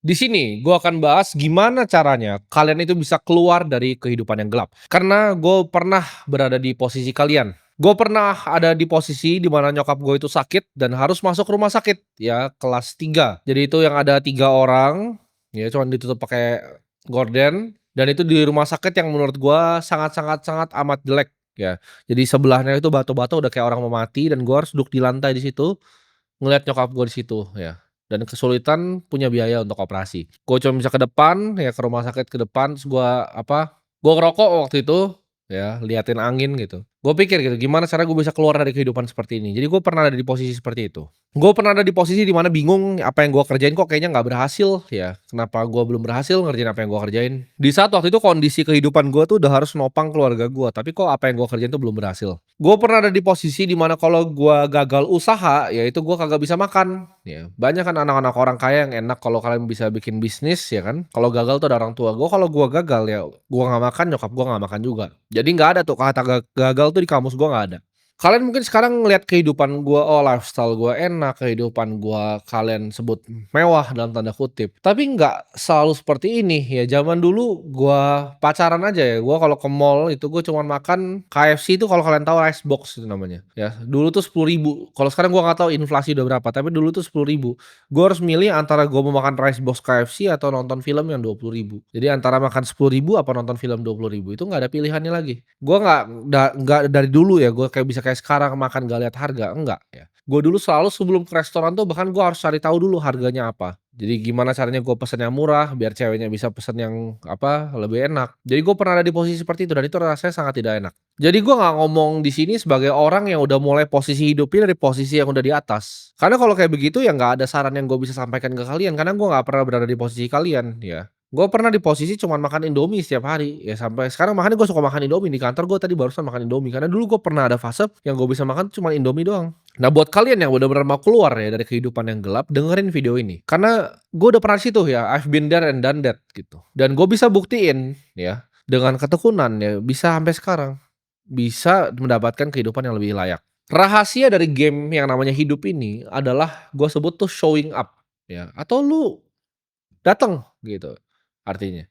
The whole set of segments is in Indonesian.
Di sini gue akan bahas gimana caranya kalian itu bisa keluar dari kehidupan yang gelap. Karena gue pernah berada di posisi kalian. Gue pernah ada di posisi di mana nyokap gue itu sakit dan harus masuk rumah sakit ya kelas 3. Jadi itu yang ada 3 orang, ya cuman ditutup pakai gorden dan itu di rumah sakit yang menurut gue sangat sangat sangat amat jelek ya. Jadi sebelahnya itu batu-batu udah kayak orang mau mati dan gue harus duduk di lantai di situ. Ngelihat nyokap gue di situ ya, dan kesulitan punya biaya untuk operasi. Gue cuma bisa ke depan, ya ke rumah sakit ke depan, terus gue apa, gue ngerokok waktu itu, ya liatin angin gitu. Gue pikir gitu, gimana cara gue bisa keluar dari kehidupan seperti ini. Jadi gue pernah ada di posisi seperti itu. Gue pernah ada di posisi di mana bingung apa yang gue kerjain kok kayaknya nggak berhasil ya. Kenapa gue belum berhasil ngerjain apa yang gue kerjain. Di saat waktu itu kondisi kehidupan gue tuh udah harus nopang keluarga gue, tapi kok apa yang gue kerjain tuh belum berhasil. Gue pernah ada di posisi di mana kalau gue gagal usaha, ya itu gue kagak bisa makan, ya. Banyak kan anak-anak orang kaya yang enak kalau kalian bisa bikin bisnis, ya kan. Kalau gagal tuh ada orang tua. Gue kalau gue gagal ya, gue nggak makan, nyokap gue nggak makan juga. Jadi nggak ada tuh kata gagal tuh di kamus gue nggak ada. Kalian mungkin sekarang ngelihat kehidupan gua, oh lifestyle gua enak, kehidupan gua kalian sebut "mewah" dalam tanda kutip, tapi nggak selalu seperti ini ya. Zaman dulu gua pacaran aja ya, gua kalau ke mall itu gua cuman makan KFC itu kalau kalian tahu rice box itu namanya, ya. Dulu tuh 10.000, kalau sekarang gua nggak tahu inflasi udah berapa, tapi dulu tuh 10.000. Gua harus milih antara gua mau makan rice box KFC atau nonton film yang 20.000. Jadi antara makan 10.000 apa nonton film 20.000, itu nggak ada pilihannya lagi. Gua nggak dari dulu ya, gua kayak bisa kayak sekarang makan gak lihat harga, enggak ya. Gue dulu selalu sebelum ke restoran tuh bahkan gue harus cari tahu dulu harganya apa. Jadi gimana caranya gue pesen yang murah biar ceweknya bisa pesen yang apa, lebih enak. Jadi gue pernah ada di posisi seperti itu dan itu rasanya sangat tidak enak. Jadi gue nggak ngomong di sini sebagai orang yang udah mulai posisi hidupnya dari posisi yang udah di atas. Karena kalau kayak begitu ya nggak ada saran yang gue bisa sampaikan ke kalian karena gue nggak pernah berada di posisi kalian ya. Gue pernah di posisi cuman makan Indomie setiap hari, ya sampai sekarang makanya gue suka makan Indomie, di kantor gue tadi barusan makan Indomie, karena dulu gue pernah ada fase yang gue bisa makan cuma Indomie doang. Nah buat kalian yang bener-bener mau keluar ya dari kehidupan yang gelap, dengerin video ini, karena gue udah pernah di situ ya, I've been there and done that gitu. Dan gue bisa buktiin ya, dengan ketekunan ya, bisa sampai sekarang, bisa mendapatkan kehidupan yang lebih layak. Rahasia dari game yang namanya hidup ini adalah gue sebut tuh showing up ya, atau lu datang gitu artinya.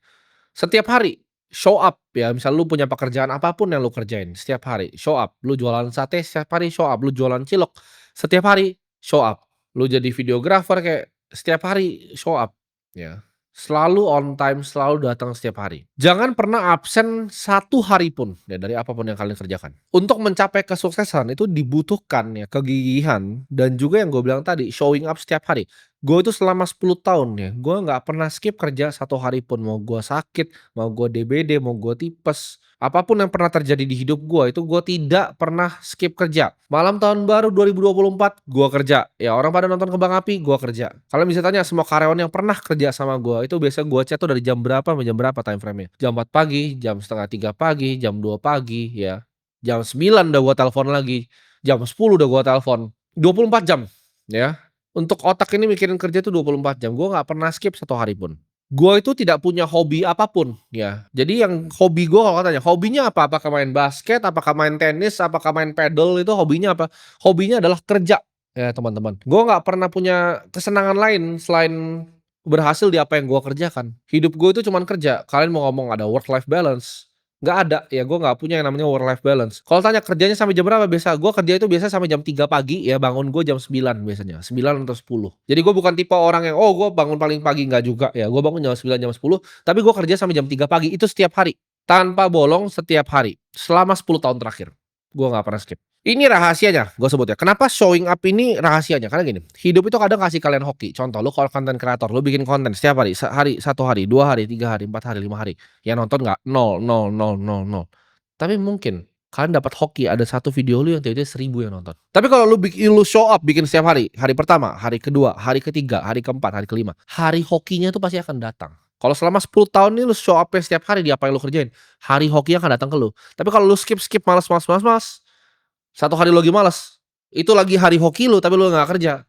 Setiap hari show up ya, misal lu punya pekerjaan apapun yang lu kerjain, setiap hari show up. Lu jualan sate setiap hari show up, lu jualan cilok setiap hari show up. Lu jadi videographer kayak setiap hari show up, ya. Selalu on time, selalu datang setiap hari. Jangan pernah absen satu hari pun ya dari apapun yang kalian kerjakan. Untuk mencapai kesuksesan itu dibutuhkan ya kegigihan dan juga yang gue bilang tadi, showing up setiap hari. Gue itu selama 10 tahun ya, gue nggak pernah skip kerja satu hari pun, mau gue sakit, mau gue DBD, mau gue tipes, apapun yang pernah terjadi di hidup gue itu gue tidak pernah skip kerja. Malam tahun baru 2024 gue kerja, ya orang pada nonton kembang api, gue kerja. Kalian bisa tanya semua karyawan yang pernah kerja sama gue, itu biasa gue chat tuh dari jam berapa sampai jam berapa time frame-nya. Jam 4 pagi, jam setengah 3 pagi, jam 2 pagi, ya. Jam 9 udah gue telepon lagi, jam 10 udah gue telepon, 24 jam, ya. Untuk otak ini mikirin kerja itu 24 jam, gue nggak pernah skip satu hari pun. Gue itu tidak punya hobi apapun, ya. Jadi yang hobi gue kalau tanya, "Hobinya apa?" Apakah main basket, apakah main tenis, apakah main padel, itu hobinya apa? Hobinya adalah kerja, ya teman-teman. Gue nggak pernah punya kesenangan lain selain berhasil di apa yang gue kerjakan. Hidup gue itu cuman kerja. Kalian mau ngomong ada work life balance, nggak ada, ya gue nggak punya yang namanya work life balance. Kalau tanya kerjanya sampai jam berapa biasa, gue kerja itu biasa sampai jam 3 pagi ya, bangun gue jam 9 biasanya, 9 atau 10. Jadi gue bukan tipe orang yang, "Oh gue bangun paling pagi," nggak juga ya, gue bangun jam 9, jam 10, tapi gue kerja sampai jam 3 pagi, itu setiap hari, tanpa bolong setiap hari, selama 10 tahun terakhir. Gue nggak pernah skip. Ini rahasianya, gue sebut ya, kenapa showing up ini rahasianya, karena gini, hidup itu kadang kasih kalian hoki, contoh lu kalau konten kreator, lu bikin konten setiap hari, sehari, 1 hari, 2 hari, 3 hari, 4 hari, 5 hari, yang nonton nggak? Nol nol nol nol nol. Tapi mungkin kalian dapat hoki ada satu video lu yang tiba-tiba 1.000 yang nonton. Tapi kalau lu show up bikin setiap hari, hari pertama, hari kedua, hari ketiga, hari keempat, hari kelima, hari hokinya tuh pasti akan datang. Kalau selama 10 tahun ini lu show up-nya setiap hari di apa yang lu kerjain, hari hokinya akan datang ke lu. Tapi kalau lu skip malas malas malas malas, satu hari lu lagi malas, itu lagi hari hoki lu tapi lu nggak kerja.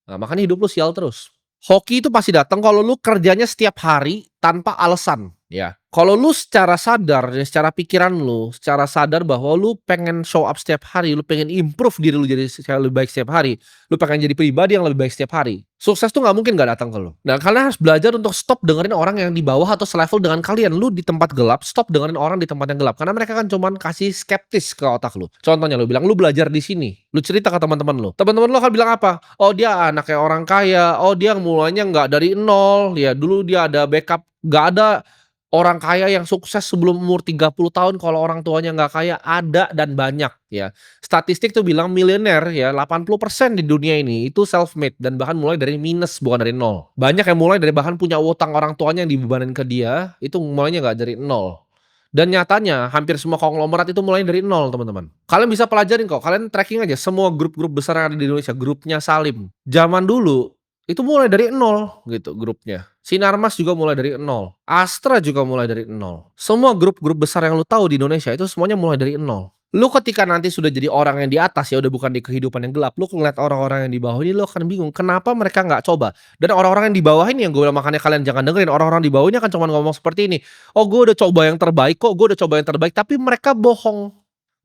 Nah, makanya hidup lu sial terus. Hoki itu pasti datang kalau lu kerjanya setiap hari tanpa alasan. Ya, kalau lu secara sadar ya, secara pikiran lu, secara sadar bahwa lu pengen show up setiap hari, lu pengen improve diri lu jadi lebih baik setiap hari, lu pengen jadi pribadi yang lebih baik setiap hari. Sukses tuh nggak mungkin nggak datang ke lu. Nah, kalian harus belajar untuk stop dengerin orang yang di bawah atau selevel dengan kalian. Lu di tempat gelap, stop dengerin orang di tempat yang gelap. Karena mereka kan cuman kasih skeptis ke otak lu. Contohnya lu bilang, lu belajar di sini. Lu cerita ke teman-teman lu. Teman-teman lu akan bilang apa? Oh, dia anaknya orang kaya. Oh, dia mulainya nggak dari nol. Ya, dulu dia ada backup. Nggak ada orang kaya yang sukses sebelum umur 30 tahun kalau orang tuanya nggak kaya, ada dan banyak ya. Statistik tuh bilang miliuner ya 80% di dunia ini itu self made dan bahkan mulai dari minus bukan dari nol. Banyak yang mulai dari bahkan punya utang orang tuanya yang dibebanin ke dia, itu mulainya nggak dari nol. Dan nyatanya hampir semua konglomerat itu mulai dari nol, teman-teman. Kalian bisa pelajarin kok, kalian tracking aja semua grup-grup besar yang ada di Indonesia, grupnya Salim. Zaman dulu itu mulai dari nol gitu grupnya. Sinarmas juga mulai dari nol. Astra juga mulai dari nol. Semua grup-grup besar yang lu tahu di Indonesia itu semuanya mulai dari nol. Lu ketika nanti sudah jadi orang yang di atas ya udah bukan di kehidupan yang gelap, lu ngeliat orang-orang yang di bawah ini lu akan bingung kenapa mereka nggak coba. Dan orang-orang yang di bawah ini yang gue bilang makanya kalian jangan dengerin orang-orang di bawah ini akan cuma ngomong seperti ini. Oh, gue udah coba yang terbaik kok, gue udah coba yang terbaik, tapi mereka bohong.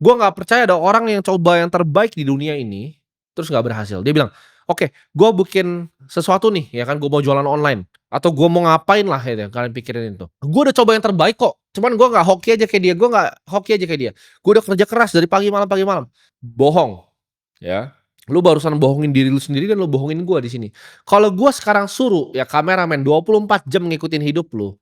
Gue nggak percaya ada orang yang coba yang terbaik di dunia ini terus nggak berhasil. Dia bilang, oke, gue bikin sesuatu nih, ya kan, gue mau jualan online atau gue mau ngapain lah, ya, yang kalian pikirin itu. Gue udah coba yang terbaik kok, cuman gue nggak hoki aja kayak dia, gue nggak hoki aja kayak dia. Gue udah kerja keras dari pagi malam pagi malam. Bohong, ya. Lu barusan bohongin diri lu sendiri dan lu bohongin gue di sini. Kalau gue sekarang suruh ya kameramen 24 jam ngikutin hidup lu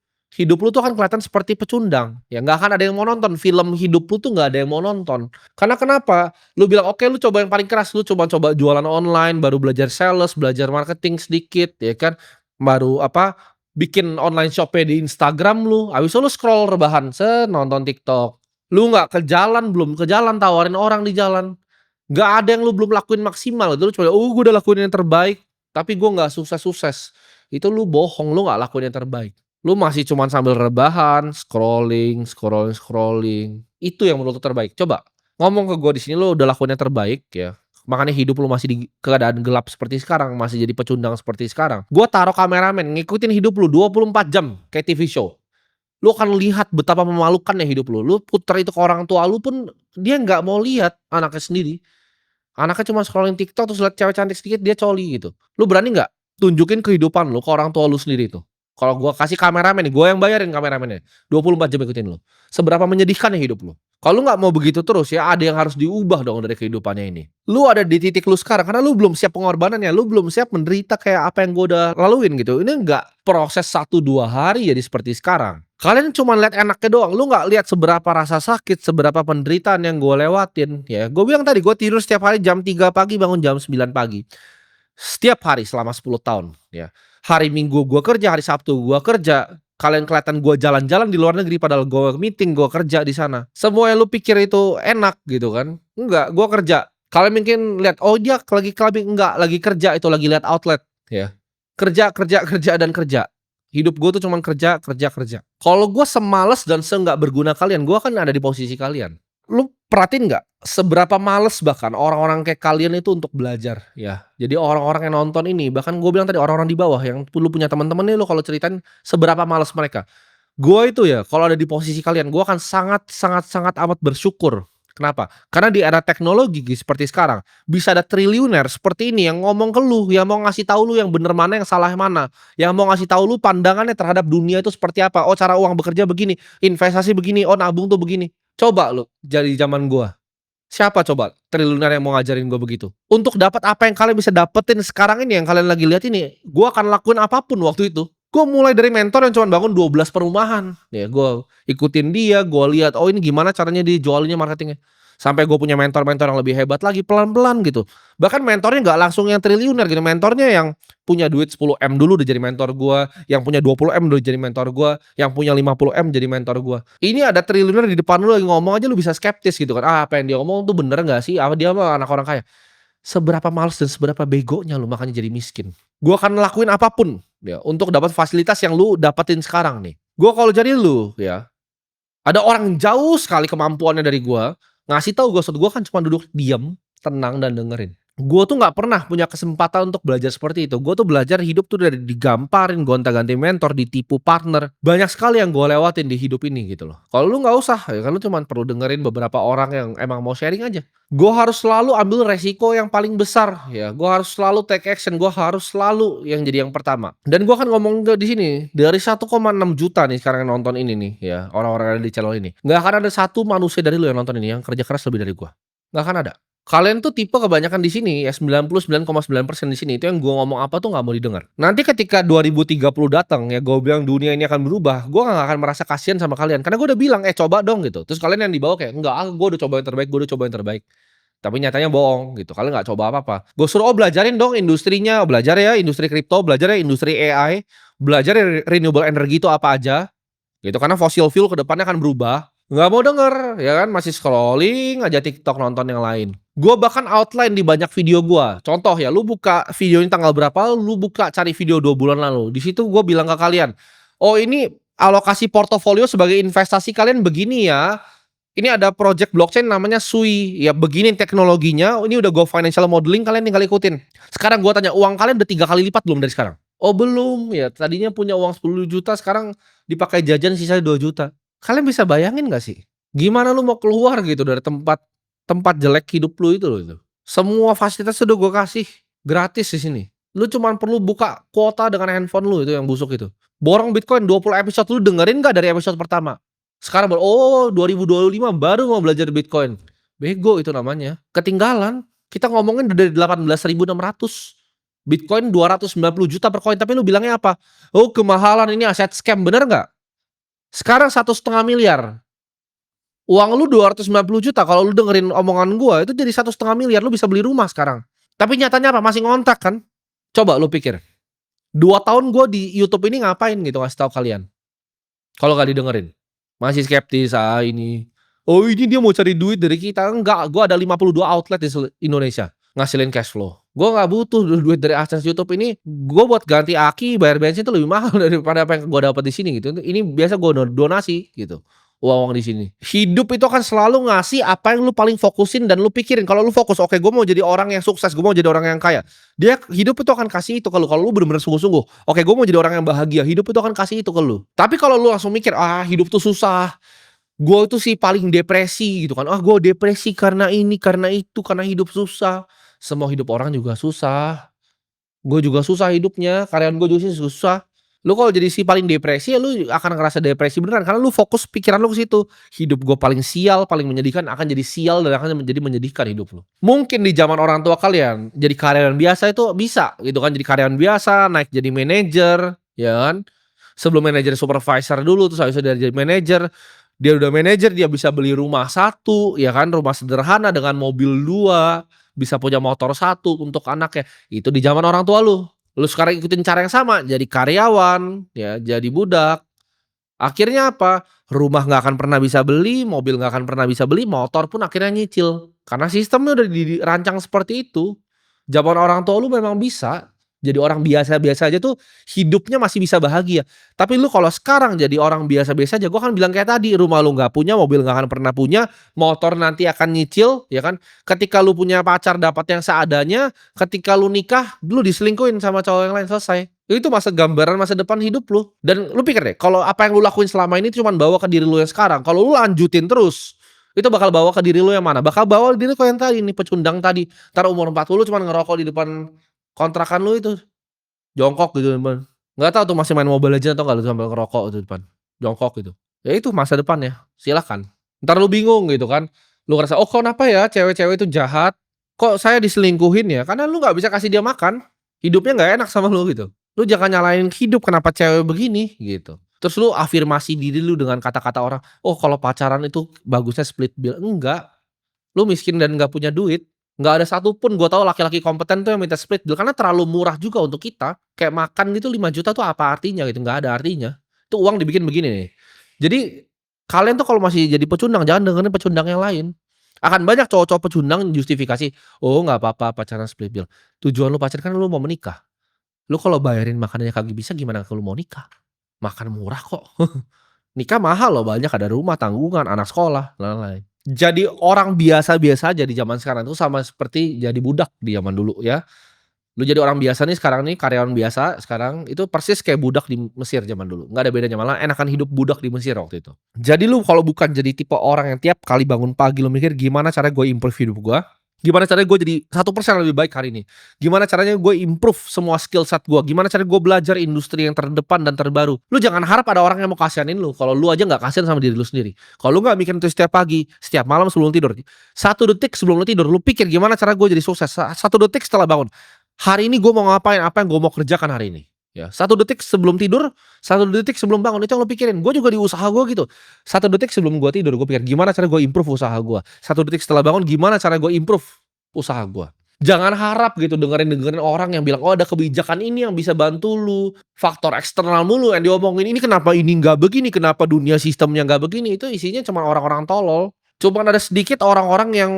tuh akan kelihatan seperti pecundang. Ya nggak akan ada yang mau nonton film hidup lu tuh nggak ada yang mau nonton. Karena kenapa? Lu bilang, "Oke, lu coba yang paling keras, lu coba jualan online, baru belajar sales, belajar marketing sedikit, ya kan. Baru apa, bikin online shop-nya di Instagram lu, habis itu lu scroll rebahan, nonton TikTok. Lu nggak ke jalan, belum ke jalan, tawarin orang di jalan. Nggak ada yang lu belum lakuin maksimal, itu lu cuma, gue udah lakuin yang terbaik, tapi gue nggak sukses-sukses." Itu lu bohong, lu nggak lakuin yang terbaik. Lu masih cuman sambil rebahan, scrolling, itu yang menurut lu terbaik. Coba ngomong ke gua di sini lu udah lakuin yang terbaik ya, makanya hidup lu masih di keadaan gelap seperti sekarang, masih jadi pecundang seperti sekarang. Gua taruh kameramen ngikutin hidup lu 24 jam kayak TV show. Lu akan lihat betapa memalukannya hidup lu. Lu puter itu ke orang tua lu pun dia nggak mau lihat anaknya sendiri. Anaknya cuma scrolling TikTok terus lihat cewek cantik sedikit dia coli gitu. Lu berani nggak tunjukin kehidupan lu ke orang tua lu sendiri tuh? Kalau gua kasih kameramen nih, gua yang bayarin kameramennya, 24 jam ikutin lu. Seberapa menyedihkan ya hidup lu? Kalau lu nggak mau begitu terus ya ada yang harus diubah dong dari kehidupannya ini. Lu ada di titik lu sekarang karena lu belum siap pengorbanannya, lu belum siap menderita kayak apa yang gua udah laluin gitu. Ini nggak proses 1, 2 hari jadi seperti sekarang. Kalian cuma lihat enaknya doang, lu nggak lihat seberapa rasa sakit, seberapa penderitaan yang gua lewatin ya. Gua bilang tadi gua tidur setiap hari jam 3 pagi, bangun jam 9 pagi. Setiap hari selama 10 tahun ya. Hari Minggu gua kerja, hari Sabtu gua kerja, kalian kelihatan gua jalan-jalan di luar negeri padahal gua meeting, gua kerja di sana. Semua yang lu pikir itu enak gitu kan, enggak, gua kerja. Kalian mungkin lihat, oh dia lagi clubbing, enggak, lagi kerja, itu lagi lihat outlet ya. Kerja kerja kerja dan kerja. Hidup gua tuh cuman kerja kerja kerja. Kalau gua semales dan seenggak berguna kalian, gua kan ada di posisi kalian. Lu perhatiin nggak, seberapa males bahkan orang-orang kayak kalian itu untuk belajar ya. Jadi orang-orang yang nonton ini, bahkan gue bilang tadi orang-orang di bawah yang lu punya teman-teman nih, lu kalau ceritain seberapa males mereka. Gue itu ya kalau ada di posisi kalian, gue akan sangat sangat sangat amat bersyukur. Kenapa? Karena di era teknologi seperti sekarang, bisa ada triliuner seperti ini yang ngomong ke lu, yang mau ngasih tahu lu yang bener mana, yang salah mana, yang mau ngasih tahu lu pandangannya terhadap dunia itu seperti apa. Oh, cara uang bekerja begini, investasi begini, oh nabung tuh begini. Coba lu jadi zaman gua, siapa coba triliuner yang mau ngajarin gua begitu? Untuk dapat apa yang kalian bisa dapetin sekarang ini, yang kalian lagi lihat ini, gua akan lakuin apapun waktu itu. Gua mulai dari mentor yang cuman bangun 12 perumahan, ya gua ikutin dia, gua lihat, oh ini gimana caranya dijualinnya marketingnya. Sampai gue punya mentor-mentor yang lebih hebat lagi, pelan-pelan gitu. Bahkan mentornya nggak langsung yang triliuner gitu, mentornya yang punya duit 10 M dulu udah jadi mentor gua, yang punya 20 M udah jadi mentor gua, yang punya 50 M jadi mentor gua. Ini ada triliuner di depan lu lagi ngomong aja lu bisa skeptis gitu kan, apa yang dia ngomong tuh bener nggak sih? Apa dia mah anak orang kaya? Seberapa males dan seberapa begonya lu makanya jadi miskin. Gua akan lakuin apapun ya untuk dapat fasilitas yang lu dapetin sekarang nih. Gua kalau jadi lu ya, ada orang yang jauh sekali kemampuannya dari gua, ngasih tahu gua, gua kan cuma duduk diam, tenang dan dengerin. Gue tuh nggak pernah punya kesempatan untuk belajar seperti itu. Gue tuh belajar hidup tuh dari digamparin, gonta-ganti mentor, ditipu partner. Banyak sekali yang gue lewatin di hidup ini gitu loh. Kalau lu nggak usah, ya kan lu cuman perlu dengerin beberapa orang yang emang mau sharing aja. Gue harus selalu ambil resiko yang paling besar ya. Gue harus selalu take action. Gue harus selalu yang jadi yang pertama. Dan gue akan ngomong di sini dari 1,6 juta nih sekarang yang nonton ini nih ya, orang-orang yang ada di channel ini. Nggak akan ada satu manusia dari lu yang nonton ini yang kerja keras lebih dari gue. Nggak akan ada. Kalian tuh tipe kebanyakan di sini ya 99,9% di sini itu yang gua ngomong apa tuh nggak mau didengar. Nanti ketika 2030 datang ya gua bilang dunia ini akan berubah, gua nggak akan merasa kasihan sama kalian karena gua udah bilang, coba dong," gitu. Terus kalian yang di bawah kayak, "Enggak gua udah coba yang terbaik, gua udah coba yang terbaik." Tapi nyatanya bohong gitu, kalian nggak coba apa-apa. Gua suruh, belajarin dong industrinya, belajar ya industri kripto, belajar ya industri AI, belajar ya renewable energy itu apa aja, gitu. Karena fossil fuel ke depannya akan berubah. Nggak mau denger, ya kan, masih scrolling aja TikTok nonton yang lain. Gua bahkan outline di banyak video gua. Contoh ya, lu buka video ini tanggal berapa, lu buka cari video 2 bulan lalu. Di situ gua bilang ke kalian, "Oh ini alokasi portofolio sebagai investasi kalian begini ya. Ini ada project blockchain namanya Sui, ya begini teknologinya, ini udah Go Financial Modeling kalian tinggal ikutin." Sekarang gua tanya, uang kalian udah 3 kali lipat belum dari sekarang? "Oh belum," ya tadinya punya uang 10 juta sekarang dipakai jajan sisa 2 juta. Kalian bisa bayangin nggak sih? Gimana lu mau keluar gitu dari tempat tempat jelek hidup lu itu loh itu. Semua fasilitas udah gua kasih gratis di sini. Lu cuman perlu buka kuota dengan handphone lu itu yang busuk itu. Borong Bitcoin 20 episode lu dengerin nggak dari episode pertama? Sekarang baru, oh 2025 baru mau belajar Bitcoin. Bego itu namanya. Ketinggalan. Kita ngomongin udah dari 18.600. Bitcoin 290 juta per koin, tapi lu bilangnya apa? Oh kemahalan ini aset scam, bener nggak? Sekarang 1,5 miliar. Uang lu 290 juta kalau lu dengerin omongan gua itu jadi 1,5 miliar lu bisa beli rumah sekarang. Tapi nyatanya apa? Masih ngontrak kan? Coba lu pikir. 2 tahun gua di YouTube ini ngapain gitu ngasih tahu kalian, kalau nggak didengerin. Masih skeptis, ini, "Oh ini dia mau cari duit dari kita." Enggak, gua ada 52 outlet di Indonesia ngasilin cash flow. Gua nggak butuh duit dari AdSense YouTube ini, gua buat ganti aki, bayar bensin itu lebih mahal daripada apa yang gua dapat di sini gitu. Ini biasa gua donasi gitu, uang-uang di sini. Hidup itu akan selalu ngasih apa yang lu paling fokusin dan lu pikirin. Kalau lu fokus, "Oke, gua mau jadi orang yang sukses, gua mau jadi orang yang kaya." Dia hidup itu akan kasih itu kalau lu bener-bener sungguh-sungguh. "Oke, gua mau jadi orang yang bahagia." Hidup itu akan kasih itu ke lu. Tapi kalau lu langsung mikir, hidup tuh susah, gue itu sih paling depresi gitu kan. Gue depresi karena ini, karena itu, karena hidup susah." Semua hidup orang juga susah. Gue juga susah hidupnya, karyawan gue juga sih susah. Lu kalau jadi si paling depresi ya lu akan ngerasa depresi beneran karena lu fokus pikiran lu ke situ. Hidup gue paling sial, paling menyedihkan akan jadi sial dan akan menjadi menyedihkan hidup lu. Mungkin di zaman orang tua kalian jadi karyawan biasa itu bisa gitu kan, jadi karyawan biasa, naik jadi manajer, ya kan. Sebelum manajer supervisor dulu, terus habis itu dia jadi manajer. Dia udah manajer, dia bisa beli rumah satu, ya kan, rumah sederhana dengan mobil 2, bisa punya motor satu untuk anaknya. Itu di zaman orang tua lu. Lu sekarang ikutin cara yang sama, jadi karyawan, ya, jadi budak. Akhirnya apa? Rumah nggak akan pernah bisa beli, mobil nggak akan pernah bisa beli, motor pun akhirnya nyicil. Karena sistemnya udah dirancang seperti itu. Zaman orang tua lu memang bisa. Jadi orang biasa-biasa aja tuh hidupnya masih bisa bahagia. Tapi lu kalau sekarang jadi orang biasa-biasa aja, gua kan bilang kayak tadi, rumah lu nggak punya, mobil nggak akan pernah punya, motor nanti akan nyicil, ya kan? Ketika lu punya pacar dapat yang seadanya, ketika lu nikah, lu diselingkuhin sama cowok yang lain, selesai. Itu masa gambaran masa depan hidup lu. Dan lu pikir deh, kalau apa yang lu lakuin selama ini cuman bawa ke diri lu yang sekarang, kalau lu lanjutin terus, itu bakal bawa ke diri lu yang mana? Bakal bawa diri lu yang tadi nih, pecundang tadi. Entar umur 40 cuman ngerokok di depan kontrakan lu itu, jongkok gitu depan. Nggak tahu tuh masih main Mobile Legends atau nggak lu sambil ngerokok itu depan, jongkok gitu. Ya itu masa depannya, silakan. Entar lu bingung gitu kan, lu ngerasa, "Oh kenapa ya cewek-cewek itu jahat? Kok saya diselingkuhin ya?" Karena lu nggak bisa kasih dia makan, hidupnya nggak enak sama lu gitu. Lu jangan nyalahin hidup kenapa cewek begini gitu. Terus lu afirmasi diri lu dengan kata-kata orang, "Oh kalau pacaran itu bagusnya split bill." Enggak, lu miskin dan nggak punya duit. Nggak ada satupun gua tahu laki-laki kompeten tuh yang minta split bill, karena terlalu murah juga untuk kita. Kayak makan gitu 5 juta tuh apa artinya gitu, nggak ada artinya. Itu uang dibikin begini nih. Jadi, kalian tuh kalau masih jadi pecundang, jangan dengerin pecundang yang lain. Akan banyak cowok-cowok pecundang justifikasi, "Oh nggak apa-apa pacaran split bill." Tujuan lu pacaran kan lu mau menikah. Lu kalau bayarin makanannya kagak bisa gimana kalau mau nikah? Makan murah kok. Nikah mahal loh, banyak ada rumah, tanggungan, anak sekolah, lain-lain. Jadi orang biasa-biasa aja di zaman sekarang itu sama seperti jadi budak di zaman dulu ya. Lu jadi orang biasa nih sekarang nih, karyawan biasa sekarang, itu persis kayak budak di Mesir zaman dulu, nggak ada bedanya, malah enakan hidup budak di Mesir waktu itu. Jadi lu kalau bukan jadi tipe orang yang tiap kali bangun pagi lu mikir, "Gimana caranya gue improve hidup gua? Gimana caranya gue jadi 1% lebih baik hari ini? Gimana caranya gue improve semua skill set gua? Gimana caranya gue belajar industri yang terdepan dan terbaru?" Lu jangan harap ada orang yang mau kasihanin lu, kalau lu aja nggak kasihan sama diri lu sendiri. Kalau lu nggak mikirin itu setiap pagi, setiap malam sebelum tidur, 1 detik sebelum lu tidur, lu pikir, "Gimana cara gue jadi sukses?" 1 detik setelah bangun. Hari ini gue mau ngapain, apa yang gue mau kerjakan hari ini, ya. 1 detik sebelum tidur, 1 detik sebelum bangun, itu yang lu pikirin. Gue juga di usaha gue gitu. 1 detik sebelum gue tidur, gue pikir, "Gimana cara gue improve usaha gue?" 1 detik setelah bangun, "Gimana cara gue improve usaha gue?" Jangan harap gitu dengerin-dengerin orang yang bilang, "Oh, ada kebijakan ini yang bisa bantu lu." Faktor eksternal mulu yang diomongin, "Ini kenapa ini nggak begini, kenapa dunia sistemnya nggak begini." Itu isinya cuma orang-orang tolol. Cuman ada sedikit orang-orang yang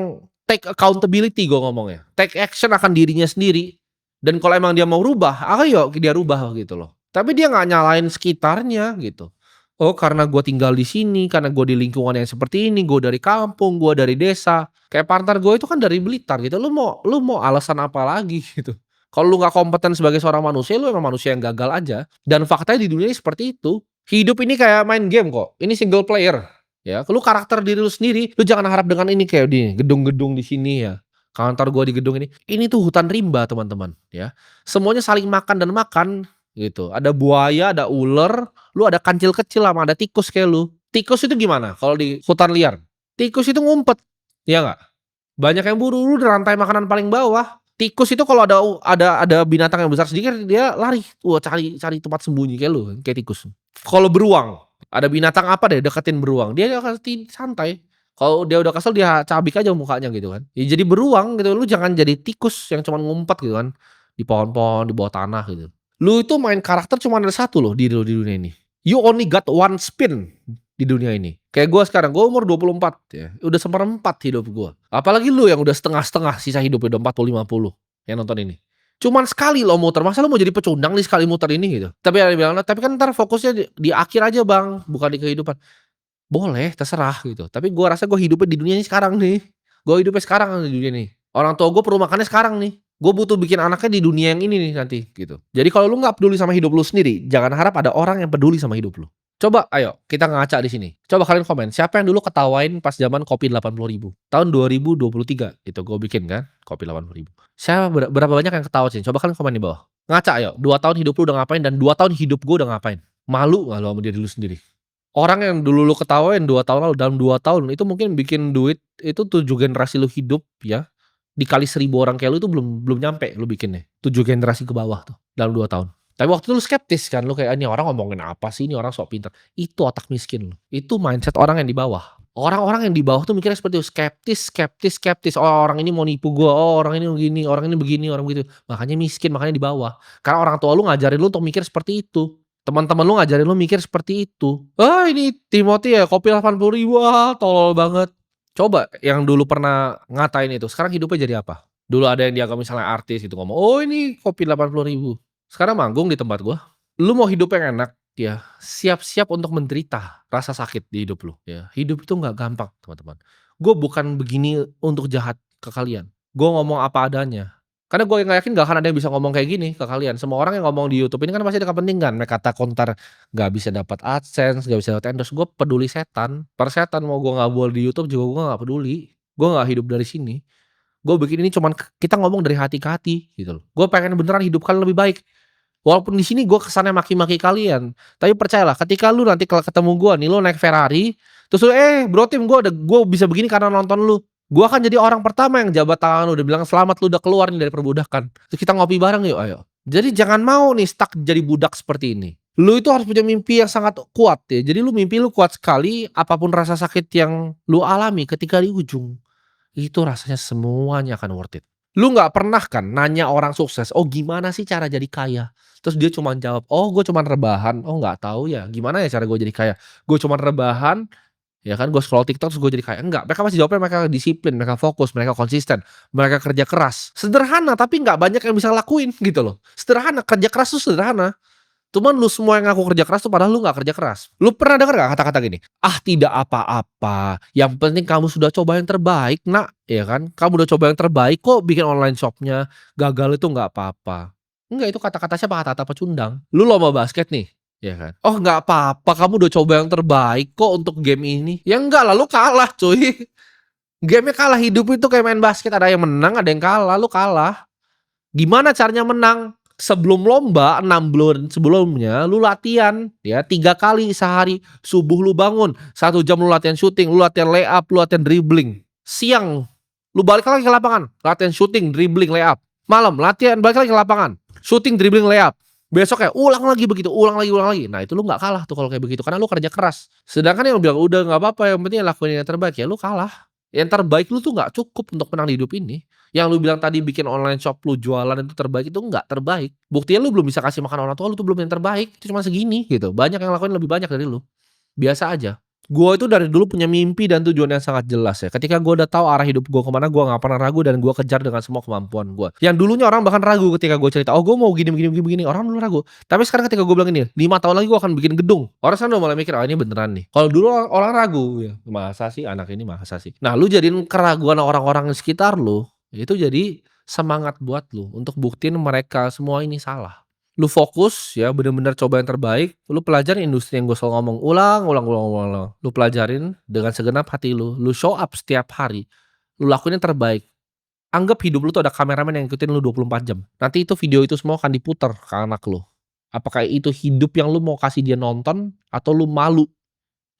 take accountability, gue ngomongnya. Take action akan dirinya sendiri. Dan kalau emang dia mau rubah, ayo dia rubah gitu loh. Tapi dia nggak nyalain sekitarnya gitu. "Oh, karena gua tinggal di sini, karena gua di lingkungan yang seperti ini, gua dari kampung, gua dari desa." Kayak partner gue itu kan dari Blitar gitu, lu mau alasan apa lagi gitu. Kalau lu nggak kompeten sebagai seorang manusia, lu emang manusia yang gagal aja. Dan faktanya di dunia ini seperti itu. Hidup ini kayak main game kok, ini single player, ya. Lu karakter diri lu sendiri, lu jangan harap dengan ini kayak di gedung-gedung di sini ya, kantor gua di gedung ini tuh hutan rimba teman-teman, ya. Semuanya saling makan dan makan, gitu. Ada buaya, ada ular, lu ada kancil kecil sama ada tikus kayak lu. Tikus itu gimana kalau di hutan liar? Tikus itu ngumpet, iya nggak? Banyak yang buru, lu di rantai makanan paling bawah. Tikus itu kalau ada binatang yang besar sedikit dia lari, wah cari cari tempat sembunyi kayak lu, kayak tikus. Kalau beruang, ada binatang apa deh deketin beruang, dia akan santai. Kalau dia udah kesel dia cabik aja mukanya gitu kan. Ya jadi beruang gitu, lu jangan jadi tikus yang cuman ngumpet gitu kan, di pohon-pohon, di bawah tanah gitu. Lu itu main karakter cuman ada satu loh di dunia ini. You only got one spin di dunia ini. Kayak gua sekarang, gua umur 24 ya, udah seperempat hidup gua. Apalagi lu yang udah setengah-setengah sisa hidup, udah 40, 50 yang nonton ini. Cuman sekali lo muter, masa lu mau jadi pecundang nih sekali muter ini gitu? Tapi ada yang bilang, "Tapi kan entar fokusnya di akhir aja Bang, bukan di kehidupan." Boleh, terserah gitu. Tapi gua rasa gua hidupnya di dunia ini sekarang nih. Gua hidupnya sekarang di dunia ini. Orang tua gua perlu makannya sekarang nih. Gua butuh bikin anaknya di dunia yang ini nih nanti gitu. Jadi kalau lu nggak peduli sama hidup lu sendiri, jangan harap ada orang yang peduli sama hidup lu. Coba ayo kita ngaca di sini. Coba kalian komen, siapa yang dulu ketawain pas zaman Kopi 80.000? Tahun 2023 itu gua bikin kan, Kopi 80.000. Siapa berapa banyak yang ketawa sih? Coba kalian komen di bawah. Ngaca ayo, 2 tahun hidup lu udah ngapain dan 2 tahun hidup gua udah ngapain? Malu nggak lu sama diri lu sendiri? Orang yang dulu lu ketawain 2 tahun lalu, dalam 2 tahun itu mungkin bikin duit itu 7 generasi lu hidup ya, dikali 1.000 orang kayak lu itu belum belum nyampe lu bikinnya, 7 generasi ke bawah tuh dalam 2 tahun. Tapi waktu itu lu skeptis kan, lu kayak, "Ini orang ngomongin apa sih? Ini orang sok pinter." Itu otak miskin lu, itu mindset orang yang di bawah. Orang-orang yang di bawah tuh mikirnya seperti itu, skeptis skeptis skeptis, "Oh, orang ini mau nipu gua, oh orang ini begini, orang ini begini, orang begitu." Makanya miskin, makanya di bawah. Karena orang tua lu ngajarin lu untuk mikir seperti itu. Teman-teman lu ngajarin lu mikir seperti itu. "Ah, ini Timothy ya kopi 80.000, ah, tolol banget." Coba yang dulu pernah ngatain itu, sekarang hidupnya jadi apa? Dulu ada yang dianggap misalnya artis gitu ngomong, "Oh, ini kopi 80.000." Sekarang manggung di tempat gua. Lu mau hidup yang enak, ya siap-siap untuk menderita rasa sakit di hidup lu, ya. Hidup itu nggak gampang, teman-teman. Gua bukan begini untuk jahat ke kalian. Gua ngomong apa adanya. Karena gue nggak yakin nggak akan ada yang bisa ngomong kayak gini ke kalian. Semua orang yang ngomong di YouTube ini kan pasti ada kepentingan. Mereka kata kontar nggak bisa dapat AdSense, nggak bisa dapat endorse. Gue peduli setan, persetan mau gue nggak boleh di YouTube juga gue nggak peduli. Gue nggak hidup dari sini. Gue bikin ini cuman kita ngomong dari hati ke hati gitu loh. Gue pengen beneran hidup kalian lebih baik. Walaupun di sini gue kesannya maki-maki kalian, tapi percayalah ketika lu nanti kalau ketemu gue nih, lu naik Ferrari, terus lu, bro Tim gue bisa begini karena nonton lu." Gua akan jadi orang pertama yang jabat tangan lu, udah bilang, "Selamat lu udah keluar nih dari perbudakan. Terus kita ngopi bareng yuk, ayo." Jadi jangan mau nih stuck jadi budak seperti ini. Lu itu harus punya mimpi yang sangat kuat ya. Jadi lu mimpi lu kuat sekali, apapun rasa sakit yang lu alami ketika di ujung, itu rasanya semuanya akan worth it. Lu nggak pernah kan nanya orang sukses, "Oh gimana sih cara jadi kaya?" Terus dia cuman jawab, "Oh gue cuman rebahan." "Oh nggak tahu ya, gimana ya cara gue jadi kaya? Gue cuman rebahan, ya kan gue scroll TikTok terus gue jadi kayak." Enggak, mereka masih jawabnya mereka disiplin, mereka fokus, mereka konsisten, mereka kerja keras. Sederhana tapi nggak banyak yang bisa lakuin gitu loh. Sederhana, kerja keras tuh sederhana. Cuman lu semua yang ngaku kerja keras tuh padahal lu nggak kerja keras. Lu pernah denger nggak kata-kata gini, "Ah, tidak apa-apa, yang penting kamu sudah coba yang terbaik, Nak," ya kan? "Kamu udah coba yang terbaik kok bikin online shop-nya, gagal itu nggak apa-apa." Enggak, itu kata-kata siapa? Kata-kata pecundang. Lu lomba basket nih, ya kan? "Oh, nggak apa-apa, kamu udah coba yang terbaik kok untuk game ini." Ya enggak lah, lu kalah cuy. Game-nya kalah, hidup itu kayak main basket, ada yang menang, ada yang kalah, lu kalah. Gimana caranya menang? Sebelum lomba 6 bulan sebelumnya lu latihan ya 3 kali sehari. Subuh lu bangun 1 jam lu latihan syuting, lu latihan layup, lu latihan dribbling. Siang lu balik lagi ke lapangan, latihan syuting, dribbling, layup. Malam latihan balik lagi ke lapangan, syuting, dribbling, layup. Besoknya ulang lagi begitu, ulang lagi, ulang lagi. Nah, itu lu nggak kalah tuh kalau kayak begitu karena lu kerja keras. Sedangkan yang bilang, "Udah nggak apa-apa, yang penting lakuin yang terbaik," ya lu kalah. Yang terbaik lu tuh nggak cukup untuk menang di hidup ini. Yang lu bilang tadi bikin online shop lu jualan itu terbaik, itu enggak terbaik. Buktinya lu belum bisa kasih makan orang tua lu tuh belum yang terbaik, itu cuma segini gitu. Banyak yang lakuin lebih banyak dari lu. Biasa aja. Gua itu dari dulu punya mimpi dan tujuan yang sangat jelas ya. Ketika gua udah tahu arah hidup gua ke mana, gua nggak pernah ragu dan gua kejar dengan semua kemampuan gua. Yang dulunya orang bahkan ragu ketika gua cerita, "Oh, gua mau gini begini begini begini." Orang dulu ragu. Tapi sekarang ketika gua bilang ini, 5 tahun lagi gua akan bikin gedung. Orang sekarang udah mulai mikir, "Oh, ini beneran nih." Kalau dulu orang ragu ya, "Masa sih anak ini, masa sih?" Nah, lu jadiin keraguan orang-orang di sekitar lu, itu jadi semangat buat lu untuk buktiin mereka semua ini salah. Lu fokus ya bener-bener coba yang terbaik, lu pelajarin industri yang gue selalu ngomong, ulang ulang ulang ulang ulang. Lu pelajarin dengan segenap hati lu show up setiap hari, lu lakuin yang terbaik. Anggap hidup lu tuh ada kameramen yang ngikutin lu 24 jam. Nanti itu video itu semua akan diputar ke anak lu. Apakah itu hidup yang lu mau kasih dia nonton atau lu malu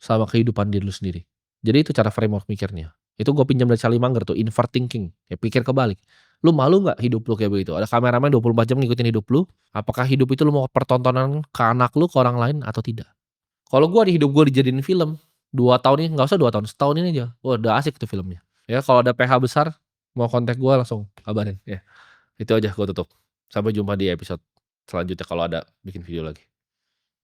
sama kehidupan diri lu sendiri? Jadi itu cara framework mikirnya. Itu gue pinjam dari Charlie Munger tuh, invert thinking, ya pikir kebalik. Lu malu nggak hidup lu kayak begitu? Ada kameramen 24 jam ngikutin hidup lu, apakah hidup itu lu mau pertontonan ke anak lu, ke orang lain atau tidak? Kalau gua di hidup gua dijadiin film, 2 tahun ini nggak usah 2 tahun, setahun ini aja, wah udah asik tuh filmnya. Ya kalau ada PH besar, mau kontak gua langsung kabarin ya. Itu aja gua tutup. Sampai jumpa di episode selanjutnya kalau ada bikin video lagi.